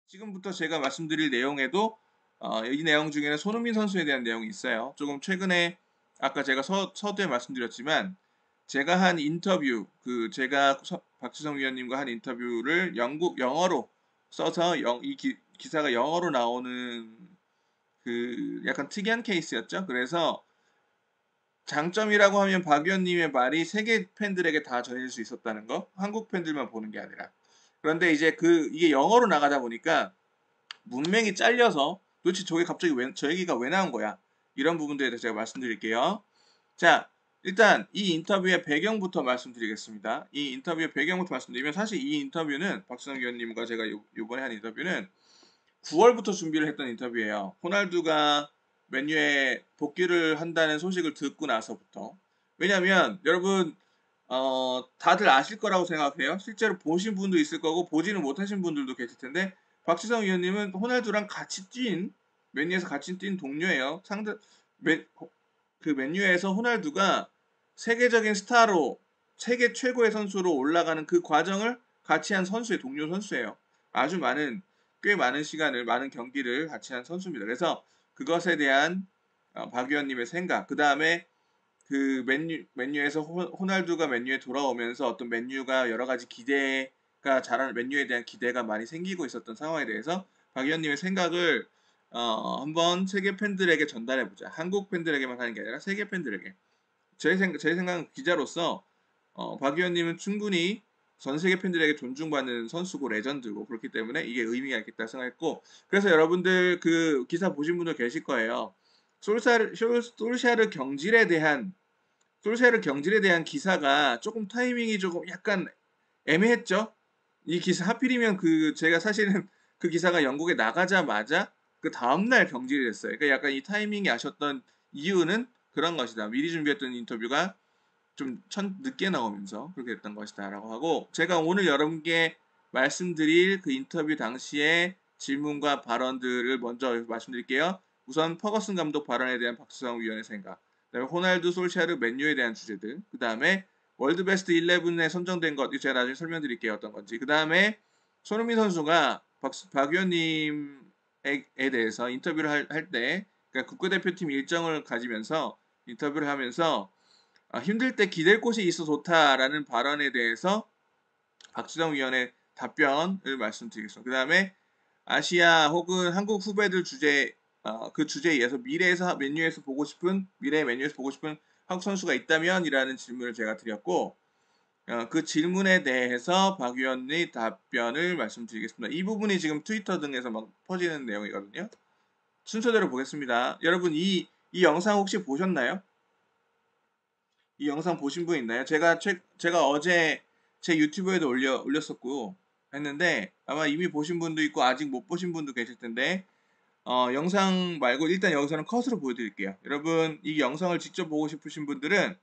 지금부터 제가 말씀드릴 내용에도 이 내용 중에는 손흥민 선수에 대한 내용이 있어요. 조금 최근에 아까 제가 서두에 말씀드렸지만 제가 한 인터뷰, 제가 박지성 위원님과 한 인터뷰를 영어로 써서 이 기사가 영어로 나오는 약간 특이한 케이스였죠. 그래서 장점이라고 하면 박 위원님의 말이 세계 팬들에게 다 전해질 수 있었다는 거, 한국 팬들만 보는 게 아니라. 그런데 이제 이게 영어로 나가다 보니까 문맥이 잘려서 도대체 저게 갑자기 저 얘기가 왜 나온 거야? 이런 부분들에 대해서 제가 말씀드릴게요. 자, 일단 이 인터뷰의 배경부터 말씀드리겠습니다. 이 인터뷰의 배경부터 말씀드리면 사실 이 인터뷰는 박수영 위원님과 제가 요번에 한 인터뷰는 9월부터 준비를 했던 인터뷰예요. 호날두가 맨유에 복귀를 한다는 소식을 듣고 나서부터. 왜냐면 여러분 다들 아실 거라고 생각해요. 실제로 보신 분도 있을 거고 보지는 못하신 분들도 계실 텐데 박지성 위원님은 호날두랑 같이 맨유에서 같이 뛴 동료예요. 맨유에서 호날두가 세계적인 스타로 세계 최고의 선수로 올라가는 그 과정을 같이 한 동료 선수예요. 꽤 많은 시간을, 많은 경기를 같이 한 선수입니다. 그래서 그것에 대한 박 위원님의 생각, 그 다음에 맨유에서 호날두가 맨유에 돌아오면서 어떤 맨유가 여러 가지 맨유에 대한 기대가 많이 생기고 있었던 상황에 대해서 박 위원님의 생각을 한번 세계 팬들에게 전달해보자. 한국 팬들에게만 하는 게 아니라 세계 팬들에게. 제 생각은 기자로서 박 위원님은 충분히 전 세계 팬들에게 존중받는 선수고 레전드고 그렇기 때문에 이게 의미가 있겠다 생각했고 그래서 여러분들 그 기사 보신 분들 계실 거예요. 솔샤르 경질에 대한 기사가 조금 타이밍이 조금 약간 애매했죠. 이 기사 하필이면 제가 사실은 그 기사가 영국에 나가자마자 그 다음날 경질이 됐어요. 그러니까 약간 이 타이밍이 아셨던 이유는 그런 것이다. 미리 준비했던 인터뷰가 좀 늦게 나오면서 그렇게 됐던 것이다 라고 하고 제가 오늘 여러분께 말씀드릴 그 인터뷰 당시의 질문과 발언들을 먼저 말씀드릴게요. 우선 퍼거슨 감독 발언에 대한 박수성 위원의 생각, 그다음에 호날두, 솔샤르, 맨유에 대한 주제들, 그 다음에 월드 베스트 11에 선정된 것, 제가 나중에 설명드릴게요 어떤 건지. 그 다음에 손흥민 선수가 박 위원님에 대해서 인터뷰를 할 때, 그러니까 국가대표팀 일정을 가지면서 인터뷰를 하면서 힘들 때 기댈 곳이 있어 좋다라는 발언에 대해서 박지성 위원의 답변을 말씀드리겠습니다. 그 다음에 아시아 혹은 한국 후배들 그 주제에 의해서 미래의 맨유에서 보고 싶은 한국 선수가 있다면이라는 질문을 제가 드렸고 그 질문에 대해서 박 위원의 답변을 말씀드리겠습니다. 이 부분이 지금 트위터 등에서 막 퍼지는 내용이거든요. 순서대로 보겠습니다. 여러분 이 영상 혹시 보셨나요? 이 영상 보신 분 있나요? 제가 어제 제 유튜브에도 올렸었고 했는데 아마 이미 보신 분도 있고 아직 못 보신 분도 계실 텐데 영상 말고 일단 여기서는 컷으로 보여드릴게요. 여러분 이 영상을 직접 보고 싶으신 분들은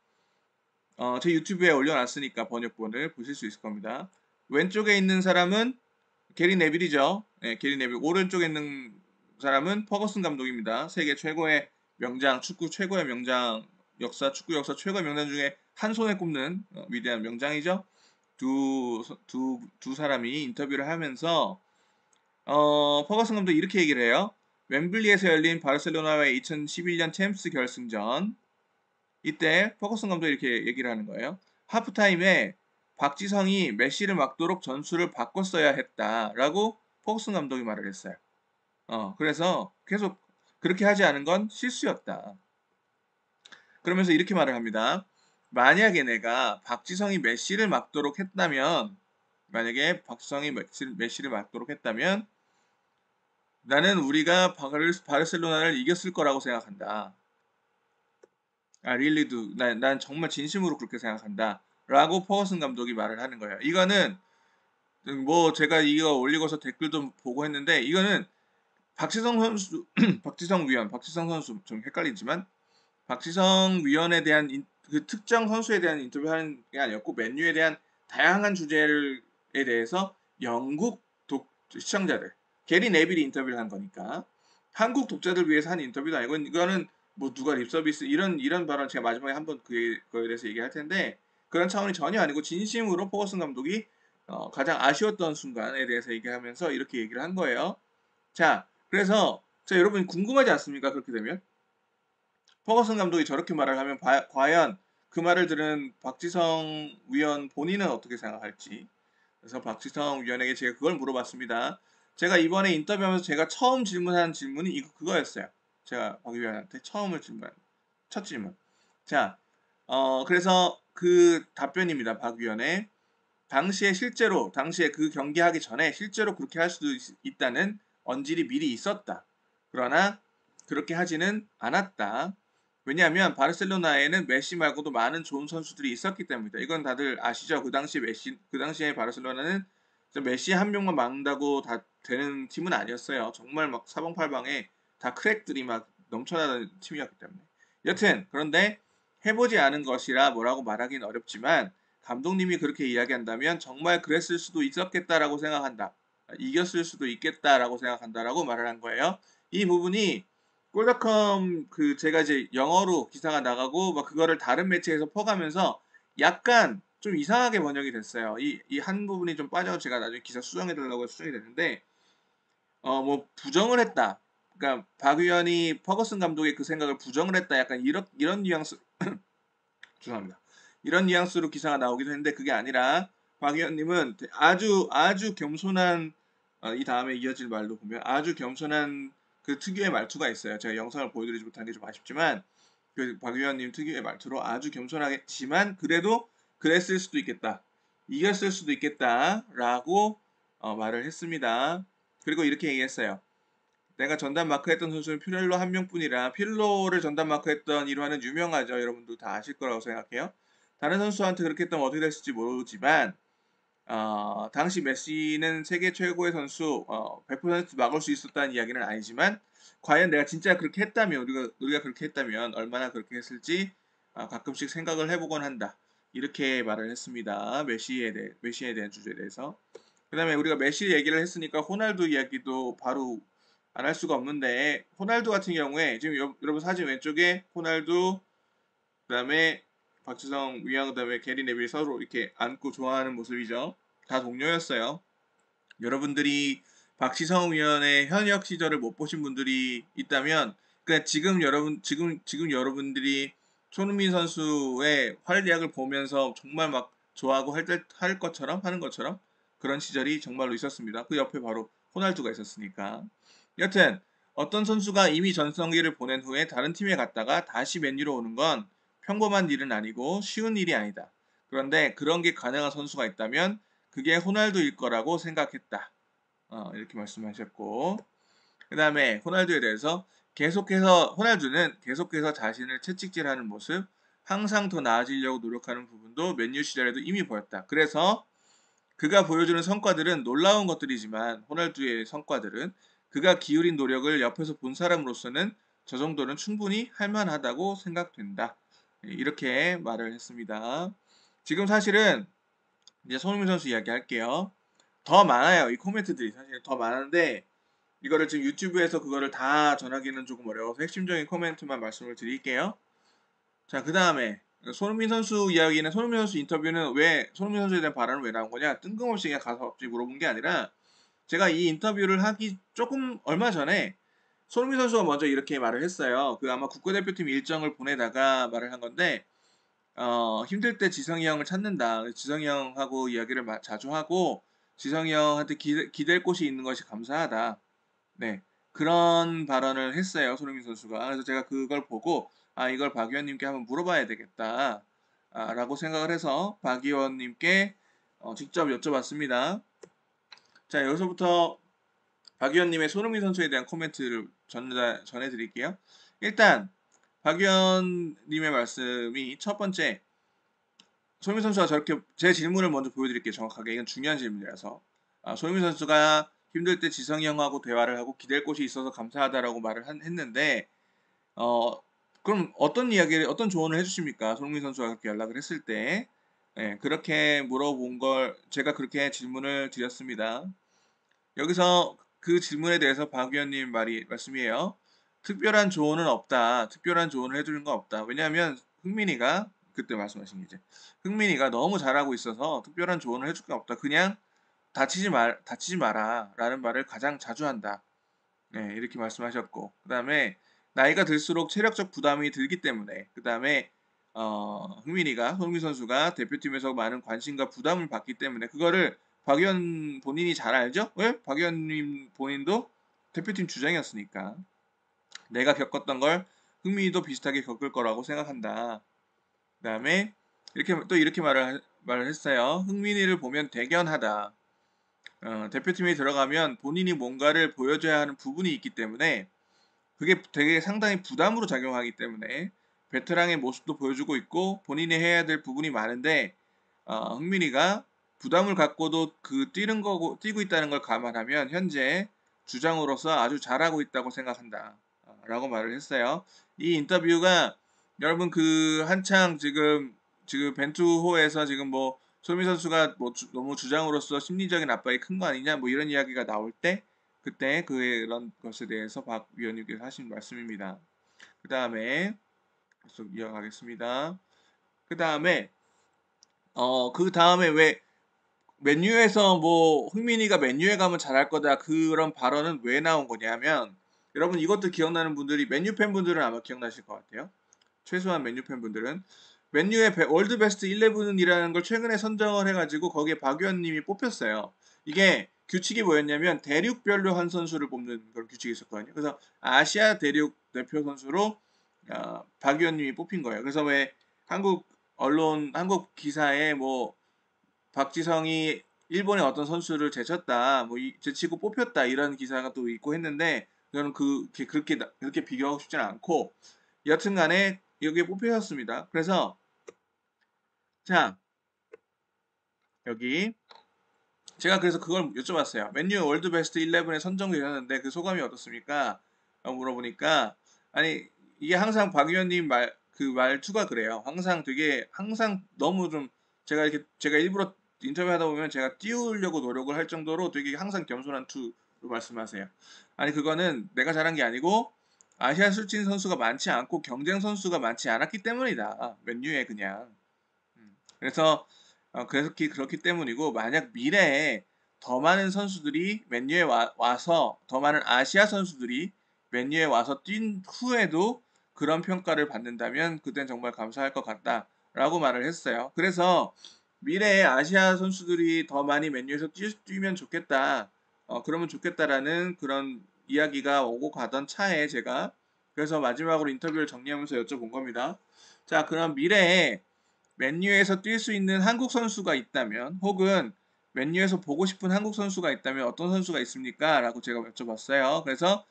제 유튜브에 올려놨으니까 번역본을 보실 수 있을 겁니다. 왼쪽에 있는 사람은 게리 네빌이죠. 네, 게리 네빌. 오른쪽에 있는 사람은 퍼거슨 감독입니다. 세계 최고의 명장, 축구 최고의 명장, 축구 역사 최고의 명장 중에 한 손에 꼽는 위대한 명장이죠. 두 사람이 인터뷰를 하면서 퍼거슨 감독이 이렇게 얘기를 해요. 웸블리에서 열린 바르셀로나와의 2011년 챔스 결승전 이때 퍼거슨 감독이 이렇게 얘기를 하는 거예요. 하프타임에 박지성이 메시를 막도록 전술을 바꿨어야 했다라고 퍼거슨 감독이 말을 했어요. 그래서 계속 그렇게 하지 않은 건 실수였다. 그러면서 이렇게 말을 합니다. 만약에 내가 박지성이 메시를 막도록 했다면 나는 우리가 바르셀로나를 이겼을 거라고 생각한다. really do. 난 정말 진심으로 그렇게 생각한다. 라고 퍼거슨 감독이 말을 하는 거예요. 이거는 뭐 제가 이거 올리고서 댓글도 보고 했는데 이거는 박지성 선수 좀 헷갈리지만 박지성 위원에 대한 그 특정 선수에 대한 인터뷰하는 게 아니었고 맨유에 대한 다양한 주제에 대해서 영국 시청자들 게리 네빌이 인터뷰를 한 거니까 한국 독자들 위해서 한 인터뷰도 아니고 이거는 뭐 누가 립서비스 이런 발언 제가 마지막에 한번 그거에 대해서 얘기할 텐데 그런 차원이 전혀 아니고 진심으로 퍼거슨 감독이 가장 아쉬웠던 순간에 대해서 얘기하면서 이렇게 얘기를 한 거예요. 자, 그래서 여러분 궁금하지 않습니까? 그렇게 되면 퍼거슨 감독이 저렇게 말을 하면 과연 그 말을 들은 박지성 위원 본인은 어떻게 생각할지. 그래서 박지성 위원에게 제가 그걸 물어봤습니다. 제가 이번에 인터뷰하면서 제가 처음 질문한 질문이 그거였어요. 제가 박 위원한테 처음을 질문한 첫 질문. 자, 그래서 그 답변입니다. 박 위원의 당시에 그 경기하기 전에 실제로 그렇게 할 수도 있다는 언질이 미리 있었다. 그러나 그렇게 하지는 않았다. 왜냐하면 바르셀로나에는 메시 말고도 많은 좋은 선수들이 있었기 때문이다. 이건 다들 아시죠? 그 당시에 바르셀로나는 메시 한 명만 막는다고 다 되는 팀은 아니었어요. 정말 막 사방팔방에 다 크랙들이 막 넘쳐나는 팀이었기 때문에. 여튼 그런데 해보지 않은 것이라 뭐라고 말하기는 어렵지만 감독님이 그렇게 이야기한다면 정말 그랬을 수도 있었겠다라고 생각한다. 이겼을 수도 있겠다라고 생각한다라고 말을 한 거예요. 이 부분이 골닷컴 제가 이제 영어로 기사가 나가고 막 그거를 다른 매체에서 퍼가면서 약간 좀 이상하게 번역이 됐어요. 이 한 부분이 좀 빠져 제가 나중에 기사 수정해달라고 수정이 됐는데 뭐 부정을 했다. 그러니까 박 위원이 퍼거슨 감독의 그 생각을 부정을 했다. 약간 이런 뉘앙스 죄송합니다. 이런 뉘앙스로 기사가 나오기도 했는데 그게 아니라 박 의원님은 아주 겸손한 이 다음에 이어질 말도 보면 아주 겸손한 그 특유의 말투가 있어요. 제가 영상을 보여드리지 못한 게 좀 아쉽지만 그 박 의원님 특유의 말투로 아주 겸손하겠지만 그래도 그랬을 수도 있겠다. 이겼을 수도 있겠다라고 말을 했습니다. 그리고 이렇게 얘기했어요. 내가 전담 마크했던 선수는 피렐로 한 명뿐이라 피렐로를 전담 마크했던 일화는 유명하죠. 여러분도 다 아실 거라고 생각해요. 다른 선수한테 그렇게 했다면 어떻게 됐을지 모르지만 당시 메시는 세계 최고의 선수 100% 막을 수 있었다는 이야기는 아니지만 과연 내가 진짜 그렇게 했다면 우리가 그렇게 했다면 얼마나 그렇게 했을지 가끔씩 생각을 해보곤 한다. 이렇게 말을 했습니다. 메시에 대한 주제에 대해서. 그 다음에 우리가 메시 얘기를 했으니까 호날두 이야기도 바로 안 할 수가 없는데 호날두 같은 경우에 지금 여러분 사진 왼쪽에 호날두 그다음에 박지성 위원 그다음에 게리 네빌 서로 이렇게 안고 좋아하는 모습이죠. 다 동료였어요. 여러분들이 박지성 위원의 현역 시절을 못 보신 분들이 있다면 그러니까 지금 여러분들이 손흥민 선수의 활약을 보면서 정말 막 좋아하고 할 것처럼 하는 것처럼 그런 시절이 정말로 있었습니다. 그 옆에 바로 호날두가 있었으니까. 여튼 어떤 선수가 이미 전성기를 보낸 후에 다른 팀에 갔다가 다시 맨유로 오는 건 평범한 일은 아니고 쉬운 일이 아니다. 그런데 그런 게 가능한 선수가 있다면 그게 호날두일 거라고 생각했다. 이렇게 말씀하셨고 그 다음에 호날두에 대해서 호날두는 계속해서 자신을 채찍질하는 모습 항상 더 나아지려고 노력하는 부분도 맨유 시절에도 이미 보였다. 그래서 그가 보여주는 성과들은 놀라운 것들이지만 호날두의 성과들은 그가 기울인 노력을 옆에서 본 사람으로서는 저 정도는 충분히 할만하다고 생각된다. 이렇게 말을 했습니다. 지금 사실은 이제 손흥민 선수 이야기 할게요. 더 많아요. 이 코멘트들이 사실 더 많은데 이거를 지금 유튜브에서 그거를 다 전하기는 조금 어려워서 핵심적인 코멘트만 말씀을 드릴게요. 자, 그 다음에 손흥민 선수 이야기는 손흥민 선수 인터뷰는 왜 손흥민 선수에 대한 발언은 왜 나온 거냐? 뜬금없이 그냥 가서 갑자기 물어본 게 아니라 제가 이 인터뷰를 하기 조금 얼마 전에 손흥민 선수가 먼저 이렇게 말을 했어요. 그 아마 국가대표팀 일정을 보내다가 말을 한 건데 힘들 때 지성이 형을 찾는다. 지성이 형하고 이야기를 자주 하고 지성이 형한테 기댈 곳이 있는 것이 감사하다. 네. 그런 발언을 했어요. 손흥민 선수가. 그래서 제가 그걸 보고 이걸 박 의원님께 한번 물어봐야 되겠다. 라고 생각을 해서 박 의원님께 직접 여쭤봤습니다. 자, 여기서부터 박 의원님의 손흥민 선수에 대한 코멘트를 전해드릴게요. 일단 박 의원님의 말씀이 첫 번째 손흥민 선수가 저렇게 제 질문을 먼저 보여드릴게요. 정확하게 이건 중요한 질문이라서 손흥민 선수가 힘들 때 지성이 형하고 대화를 하고 기댈 곳이 있어서 감사하다라고 말을 했는데 그럼 어떤 조언을 해주십니까? 손흥민 선수가 그렇게 연락을 했을 때 그렇게 물어본 걸 제가 그렇게 질문을 드렸습니다. 여기서 그 질문에 대해서 박 의원님 말씀이에요. 특별한 조언은 없다. 특별한 조언을 해주는 건 없다. 왜냐하면 흥민이가 그때 말씀하신 게 이제 흥민이가 너무 잘하고 있어서 특별한 조언을 해줄 게 없다. 그냥 다치지 마라라는 말을 가장 자주 한다. 네, 이렇게 말씀하셨고, 그 다음에 나이가 들수록 체력적 부담이 들기 때문에, 그 다음에 흥민이가 손흥민 선수가 대표팀에서 많은 관심과 부담을 받기 때문에 그거를 박 의원 본인이 잘 알죠? 왜? 박 의원님 본인도 대표팀 주장이었으니까 내가 겪었던 걸 흥민이도 비슷하게 겪을 거라고 생각한다. 그 다음에 이렇게 말을 했어요. 흥민이를 보면 대견하다. 대표팀에 들어가면 본인이 뭔가를 보여줘야 하는 부분이 있기 때문에 그게 되게 상당히 부담으로 작용하기 때문에 베테랑의 모습도 보여주고 있고 본인이 해야 될 부분이 많은데 흥민이가 부담을 갖고도 뛰고 있다는 걸 감안하면 현재 주장으로서 아주 잘하고 있다고 생각한다. 라고 말을 했어요. 이 인터뷰가 여러분 한창 지금 벤투호에서 지금 뭐 손흥민 선수가 뭐 너무 주장으로서 심리적인 압박이 큰 거 아니냐 뭐 이런 이야기가 나올 때 그때 그런 것에 대해서 박 위원님께서 하신 말씀입니다. 그 다음에 계속 이어가겠습니다. 그 다음에 왜 맨유에서 뭐 흥민이가 맨유에 가면 잘할 거다 그런 발언은 왜 나온 거냐면 여러분 이것도 기억나는 분들이 맨유 팬분들은 아마 기억나실 것 같아요. 최소한 맨유 팬분들은 맨유의 월드 베스트 11이라는 걸 최근에 선정을 해가지고 거기에 박 의원님이 뽑혔어요. 이게 규칙이 뭐였냐면 대륙별로 한 선수를 뽑는 그런 규칙이 있었거든요. 그래서 아시아 대륙 대표 선수로 박 의원님이 뽑힌 거예요. 그래서 왜 한국 기사에 뭐 박지성이 일본의 어떤 선수를 제쳤다, 뭐 제치고 뽑혔다 이런 기사가 또 있고 했는데 저는 그렇게 비교하고 싶지는 않고 여튼간에 여기에 뽑히셨습니다. 그래서 자 여기 제가 그래서 그걸 여쭤봤어요. 맨유 월드 베스트 11에 선정되셨는데 그 소감이 어떻습니까? 물어보니까 아니 이게 항상 박 의원님 말투가 그래요. 항상 너무 좀 제가 일부러 인터뷰하다 보면 제가 띄우려고 노력을 할 정도로 되게 항상 겸손한 투로 말씀하세요. 아니 그거는 내가 잘한 게 아니고 아시아 출신 선수가 많지 않고 경쟁 선수가 많지 않았기 때문이다. 맨유에 그냥. 그래서 그렇기 때문이고 만약 미래에 더 많은 선수들이 맨유에 와서 더 많은 아시아 선수들이 맨유에 와서 뛴 후에도 그런 평가를 받는다면 그땐 정말 감사할 것 같다라고 말을 했어요. 그래서 미래에 아시아 선수들이 더 많이 맨유에서 뛰면 좋겠다. 그러면 좋겠다라는 그런 이야기가 오고 가던 차에 제가 그래서 마지막으로 인터뷰를 정리하면서 여쭤본 겁니다. 자, 그럼 미래에 맨유에서 뛸 수 있는 한국 선수가 있다면 혹은 맨유에서 보고 싶은 한국 선수가 있다면 어떤 선수가 있습니까? 라고 제가 여쭤봤어요. 그래서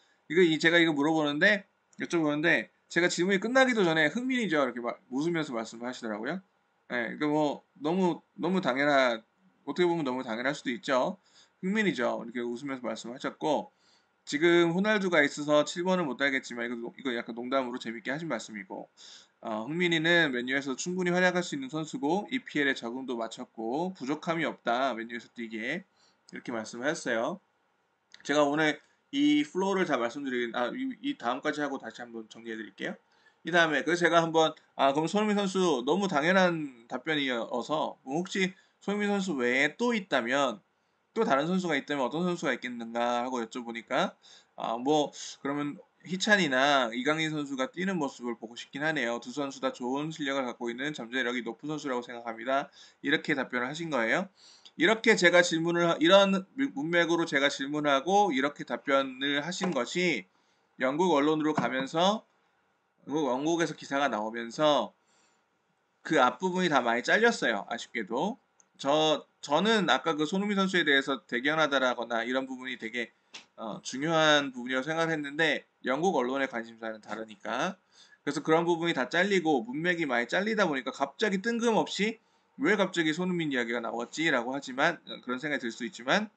제가 이거 여쭤보는데 제가 질문이 끝나기도 전에 흥민이죠. 이렇게 웃으면서 말씀을 하시더라고요. 네, 뭐 너무 어떻게 보면 너무 당연할 수도 있죠. 흥민이죠. 이렇게 웃으면서 말씀하셨고 지금 호날두가 있어서 7번은 못 달겠지만 이거 약간 농담으로 재밌게 하신 말씀이고 흥민이는 맨유에서 충분히 활약할 수 있는 선수고 EPL에 적응도 마쳤고 부족함이 없다 맨유에서 뛰기에 이렇게 말씀을 하셨어요. 제가 오늘 이 플로우를 다 이 다음까지 하고 다시 한번 정리해 드릴게요. 이 다음에 그래서 제가 한번 그럼 손흥민 선수 너무 당연한 답변이어서 혹시 손흥민 선수 외에 또 있다면 또 다른 선수가 있다면 어떤 선수가 있겠는가 하고 여쭤보니까 뭐 그러면 희찬이나 이강인 선수가 뛰는 모습을 보고 싶긴 하네요. 두 선수 다 좋은 실력을 갖고 있는 잠재력이 높은 선수라고 생각합니다. 이렇게 답변을 하신 거예요. 이런 문맥으로 제가 질문하고 이렇게 답변을 하신 것이 영국 언론으로 가면서 영국에서 기사가 나오면서 그 앞부분이 다 많이 잘렸어요. 아쉽게도. 저는 아까 그 손흥민 선수에 대해서 대견하다라거나 이런 부분이 되게 중요한 부분이라고 생각을 했는데 영국 언론의 관심사는 다르니까 그래서 그런 부분이 다 잘리고 문맥이 많이 잘리다 보니까 갑자기 뜬금없이 왜 갑자기 손흥민 이야기가 나왔지라고 하지만 그런 생각이 들 수 있지만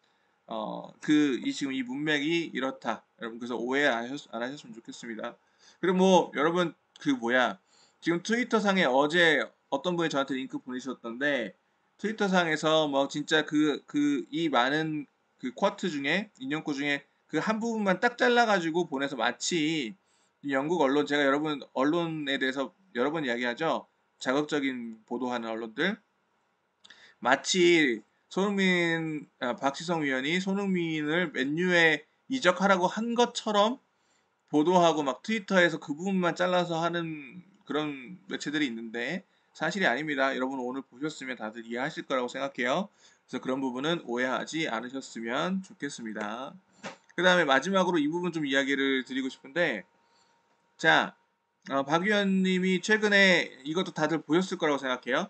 지금 이 문맥이 이렇다 여러분 그래서 오해 안 하셨으면 좋겠습니다. 그리고 뭐 여러분 지금 트위터상에 어제 어떤 분이 저한테 링크 보내주셨던데 트위터상에서 뭐 진짜 이 많은 그 쿼트 중에 인용구 중에 그 한 부분만 딱 잘라가지고 보내서 마치 영국 언론 제가 여러분 언론에 대해서 여러 번 이야기하죠. 자극적인 보도하는 언론들, 마치 박지성 위원이 손흥민을 맨유에 이적하라고 한 것처럼 보도하고 막 트위터에서 그 부분만 잘라서 하는 그런 매체들이 있는데 사실이 아닙니다. 여러분 오늘 보셨으면 다들 이해하실 거라고 생각해요. 그래서 그런 부분은 오해하지 않으셨으면 좋겠습니다. 그 다음에 마지막으로 이 부분 좀 이야기를 드리고 싶은데, 자, 박 위원님이 최근에 이것도 다들 보셨을 거라고 생각해요.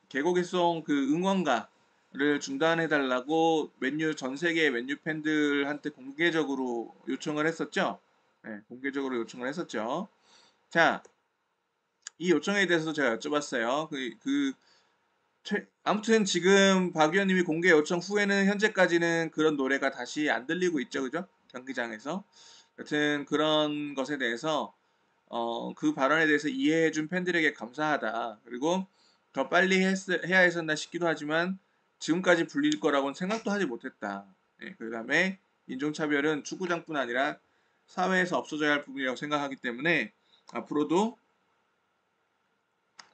개고기송 그 응원가를 중단해달라고 전 세계 맨유 팬들한테 공개적으로 요청을 했었죠. 네, 공개적으로 요청을 했었죠. 자, 이 요청에 대해서도 제가 여쭤봤어요. 아무튼 지금 박 위원님이 공개 요청 후에는 현재까지는 그런 노래가 다시 안 들리고 있죠, 그죠? 경기장에서. 여튼 그런 것에 대해서 그 발언에 대해서 이해해준 팬들에게 감사하다. 그리고 더 빨리 해야 했었나 싶기도 하지만 지금까지 불릴 거라고는 생각도 하지 못했다. 네, 그 다음에 인종차별은 축구장뿐 아니라 사회에서 없어져야 할 부분이라고 생각하기 때문에 앞으로도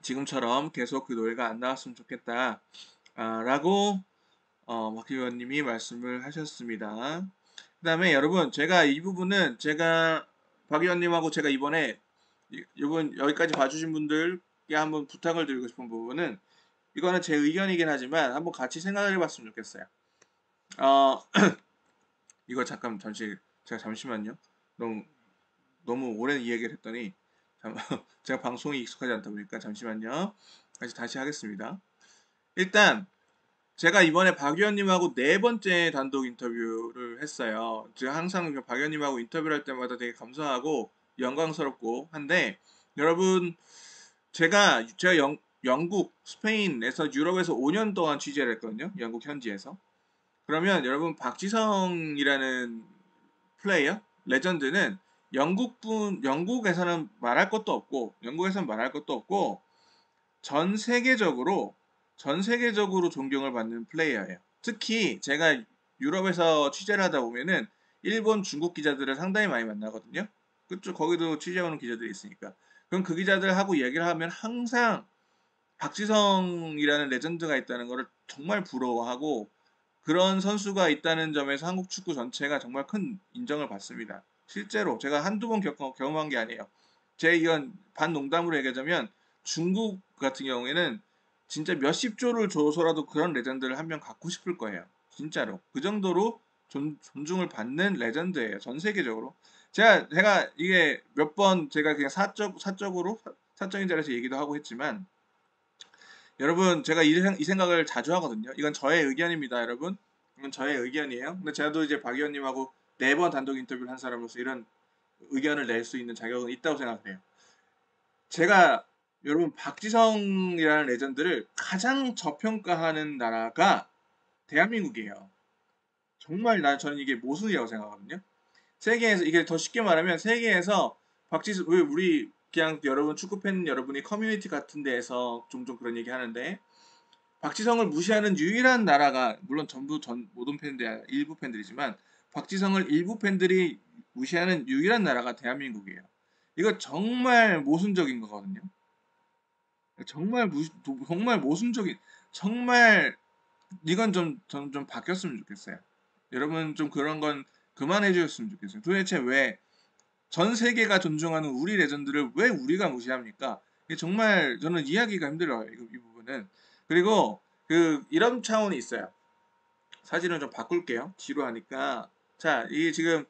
지금처럼 계속 그 노래가 안 나왔으면 좋겠다. 라고 박 의원님이 말씀을 하셨습니다. 그 다음에 여러분 제가 이 부분은 제가 박 의원님하고 제가 이번에 이번 여기까지 봐주신 분들께 한번 부탁을 드리고 싶은 부분은 이거는 제 의견이긴 하지만 한번 같이 생각을 해봤으면 좋겠어요. 이거 제가 잠시만요. 너무 오랜 이야기를 했더니 제가 방송이 익숙하지 않다 보니까 잠시만요. 다시 하겠습니다. 일단 제가 이번에 박 의원님하고 네 번째 단독 인터뷰를 했어요. 제가 항상 박 의원님하고 인터뷰를 할 때마다 되게 감사하고 영광스럽고 한데 여러분 제가 영국, 스페인에서 유럽에서 5년 동안 취재를 했거든요. 영국 현지에서. 그러면 여러분 박지성이라는 플레이어 레전드는 영국에서는 말할 것도 없고 전 세계적으로 존경을 받는 플레이어예요. 특히 제가 유럽에서 취재를 하다 보면은 일본, 중국 기자들을 상당히 많이 만나거든요. 그쪽 거기도 취재하는 기자들이 있으니까. 그럼 그 기자들하고 얘기를 하면 항상 박지성이라는 레전드가 있다는 것을 정말 부러워하고 그런 선수가 있다는 점에서 한국 축구 전체가 정말 큰 인정을 받습니다. 실제로 제가 한두 번 경험한 게 아니에요. 이건 반농담으로 얘기하자면 중국 같은 경우에는 진짜 몇십 조를 줘서라도 그런 레전드를 한 명 갖고 싶을 거예요. 진짜로. 그 정도로 존중을 받는 레전드예요. 전 세계적으로. 제가 이게 몇 번 제가 그냥 사적인 자리에서 얘기도 하고 했지만 여러분 제가 이 생각을 자주 하거든요. 이건 저의 의견입니다, 여러분. 이건 저의 의견이에요. 근데 제가 또 이제 박 의원님하고 네 번 단독 인터뷰를 한 사람으로서 이런 의견을 낼 수 있는 자격은 있다고 생각해요. 제가 여러분 박지성이라는 레전드를 가장 저평가하는 나라가 대한민국이에요. 정말 저는 이게 모순이라고 생각하거든요. 세계에서 이게 더 쉽게 말하면 세계에서 왜 우리 그냥 여러분 축구팬 여러분이 커뮤니티 같은 데에서 종종 그런 얘기 하는데 박지성을 무시하는 유일한 나라가 물론 모든 팬들이 아니라 일부 팬들이지만 박지성을 일부 팬들이 무시하는 유일한 나라가 대한민국이에요. 이거 정말 모순적인 거거든요. 정말 모순적인 정말 이건 좀 바뀌었으면 좋겠어요. 여러분 좀 그런 건 그만해 주셨으면 좋겠어요. 도대체 왜 전 세계가 존중하는 우리 레전드를 왜 우리가 무시합니까? 이게 정말 저는 이해하기가 힘들어요. 이 부분은. 그리고 이런 차원이 있어요. 사진을 좀 바꿀게요. 지루하니까. 자, 이게 지금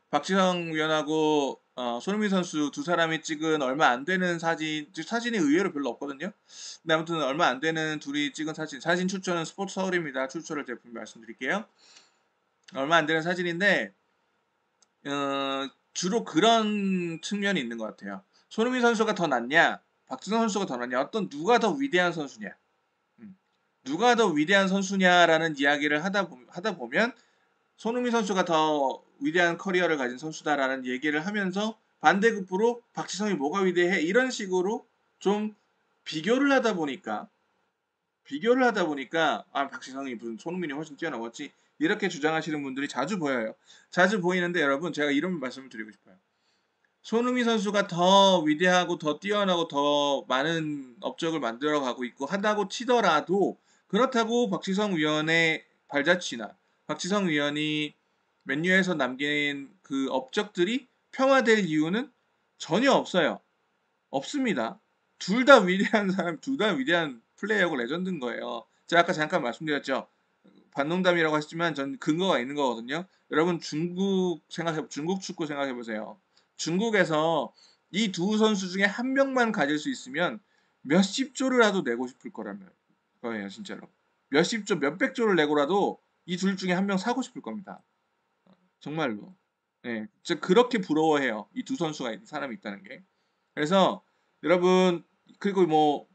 박지성 위원하고 손흥민 선수 두 사람이 찍은 얼마 안 되는 사진이 의외로 별로 없거든요. 근데 아무튼 얼마 안 되는 둘이 찍은 사진 출처는 스포츠 서울입니다. 출처를 제가 말씀드릴게요. 얼마 안 되는 사진인데 주로 그런 측면이 있는 것 같아요. 손흥민 선수가 더 낫냐, 박지성 선수가 더 낫냐, 누가 더 위대한 선수냐, 누가 더 위대한 선수냐라는 이야기를 하다 보면 손흥민 선수가 더 위대한 커리어를 가진 선수다라는 얘기를 하면서 반대급부로 박지성이 뭐가 위대해 이런 식으로 좀 비교를 하다 보니까 박지성이 무슨 손흥민이 훨씬 뛰어넘었지 이렇게 주장하시는 분들이 자주 보여요. 자주 보이는데 여러분 제가 이런 말씀을 드리고 싶어요. 손흥민 선수가 더 위대하고 더 뛰어나고 더 많은 업적을 만들어 가고 있고 한다고 치더라도 그렇다고 박지성 위원의 발자취나 박지성 위원이 맨유에서 남긴 그 업적들이 평화될 이유는 전혀 없어요. 없습니다. 둘 다 위대한 사람, 둘 다 위대한 플레이어고 레전드인 거예요. 제가 아까 잠깐 말씀드렸죠. 반농담이라고 하시지만 전 근거가 있는 거거든요. 여러분 중국 축구 생각해 보세요. 중국에서 이 두 선수 중에 한 명만 가질 수 있으면 몇십 조를라도 내고 싶을 거라면 거예요, 진짜로. 몇십 조, 몇백 조를 내고라도 이 둘 중에 한 명 사고 싶을 겁니다. 정말로. 예, 진짜 그렇게 부러워해요. 이 두 선수가 사람이 있다는 게. 그래서 여러분 그리고 뭐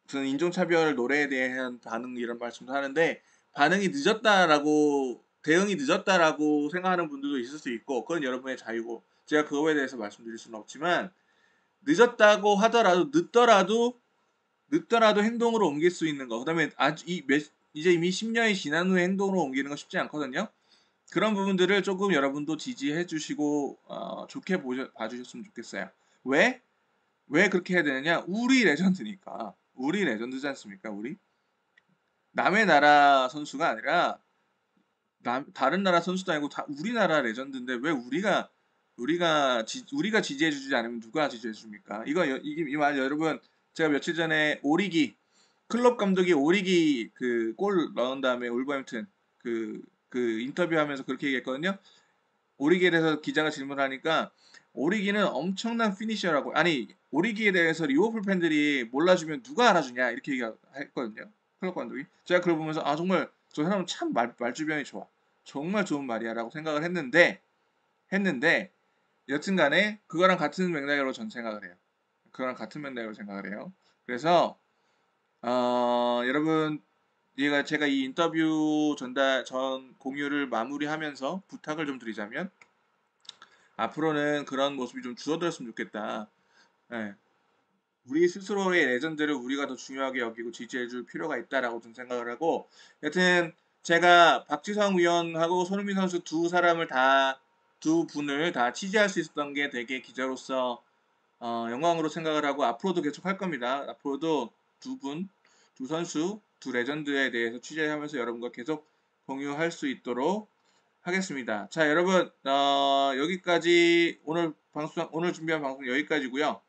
저는 인종차별 노래에 대한 반응 이런 말씀도 하는데 반응이 늦었다라고 대응이 늦었다라고 생각하는 분들도 있을 수 있고 그건 여러분의 자유고 제가 그거에 대해서 말씀드릴 수는 없지만 늦었다고 하더라도 늦더라도 행동으로 옮길 수 있는 거 그다음에 이제 이미 10년이 지난 후에 행동으로 옮기는 거 쉽지 않거든요. 그런 부분들을 조금 여러분도 지지해 주시고 좋게 봐주셨으면 좋겠어요. 왜? 왜 그렇게 해야 되느냐? 우리 레전드니까. 우리 레전드지 않습니까? 우리? 남의 나라 선수가 아니라 다른 나라 선수도 아니고 다 우리나라 레전드인데 왜 우리가 지지해 주지 않으면 누가 지지해 줍니까? 이 말 여러분 제가 며칠 전에 오리기 클럽 감독이 오리기 그 골 넣은 다음에 울버햄튼 그 인터뷰하면서 그렇게 얘기했거든요. 오리기에 대해서 기자가 질문하니까 오리기는 엄청난 피니셔라고 아니 오리기에 대해서 리버풀 팬들이 몰라주면 누가 알아주냐 이렇게 얘기했거든요. 클럽 감독이 제가 그걸 보면서 아 정말 저 사람은 참 말주변이 좋아 정말 좋은 말이야라고 생각을 했는데 여튼간에 그거랑 같은 맥락으로 전 생각을 해요. 그거랑 같은 맥락으로 생각을 해요. 그래서 여러분 제가 이 인터뷰 전 공유를 마무리하면서 부탁을 좀 드리자면 앞으로는 그런 모습이 좀 줄어들었으면 좋겠다. 예. 우리 스스로의 레전드를 우리가 더 중요하게 여기고 지지해줄 필요가 있다라고 좀 생각을 하고 여튼 제가 박지성 위원하고 손흥민 선수 두 분을 다 취재할 수 있었던 게 되게 기자로서 영광으로 생각을 하고 앞으로도 계속 할 겁니다. 앞으로도 두 선수, 두 레전드에 대해서 취재하면서 여러분과 계속 공유할 수 있도록 하겠습니다. 자, 여러분, 여기까지 오늘 준비한 방송 여기까지고요.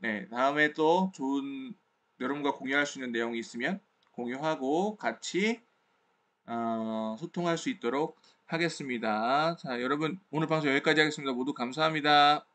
네, 다음에 또 좋은 여러분과 공유할 수 있는 내용이 있으면 공유하고 같이 소통할 수 있도록 하겠습니다. 자, 여러분, 오늘 방송 여기까지 하겠습니다. 모두 감사합니다.